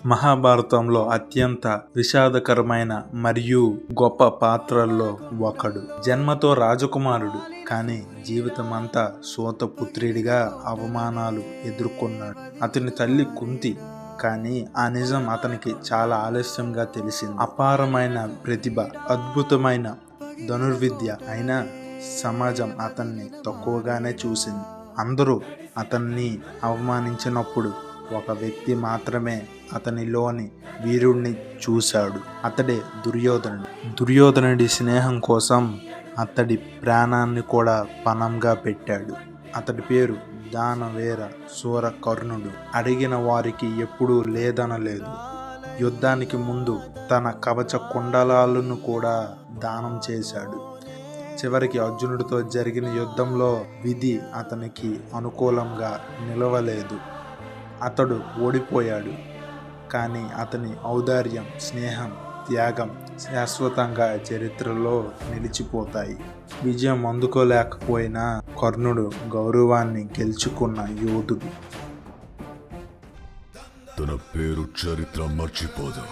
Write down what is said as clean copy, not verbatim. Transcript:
మహాభారతంలో అత్యంత విషాదకరమైన మరియు గొప్ప పాత్రల్లో ఒకడు. జన్మతో రాజకుమారుడు, కానీ జీవితమంతా సూతపుత్రుడిగా అవమానాలు ఎదుర్కొన్నాడు. అతని తల్లి కుంతి, కానీ ఆ నిజం అతనికి చాలా ఆలస్యంగా తెలిసింది. అపారమైన ప్రతిభ, అద్భుతమైన ధనుర్విద్య అయినా సమాజం అతన్ని తక్కువగానే చూసింది. అందరూ అతన్ని అవమానించినప్పుడు ఒక వ్యక్తి మాత్రమే అతనిలోని వీరుణ్ణి చూశాడు. అతడే దుర్యోధనుడు. దుర్యోధనుడి స్నేహం కోసం అతడి ప్రాణాన్ని కూడా పణంగా పెట్టాడు. అతడి పేరు దానవేర శూర కర్ణుడు. అడిగిన వారికి ఎప్పుడూ లేదనలేదు. యుద్ధానికి ముందు తన కవచ కుండలాలను కూడా దానం చేశాడు. చివరికి అర్జునుడితో జరిగిన యుద్ధంలో విధి అతనికి అనుకూలంగా నిలవలేదు. అతడు ఓడిపోయాడు. కానీ అతని ఔదార్యం, స్నేహం, త్యాగం శాశ్వతంగా చరిత్రలో నిలిచిపోతాయి. విజయం అందుకోలేకపోయినా కర్ణుడు గౌరవాన్ని గెలుచుకున్న యోధుడు. తన పేరు చరిత్ర మర్చిపోదు.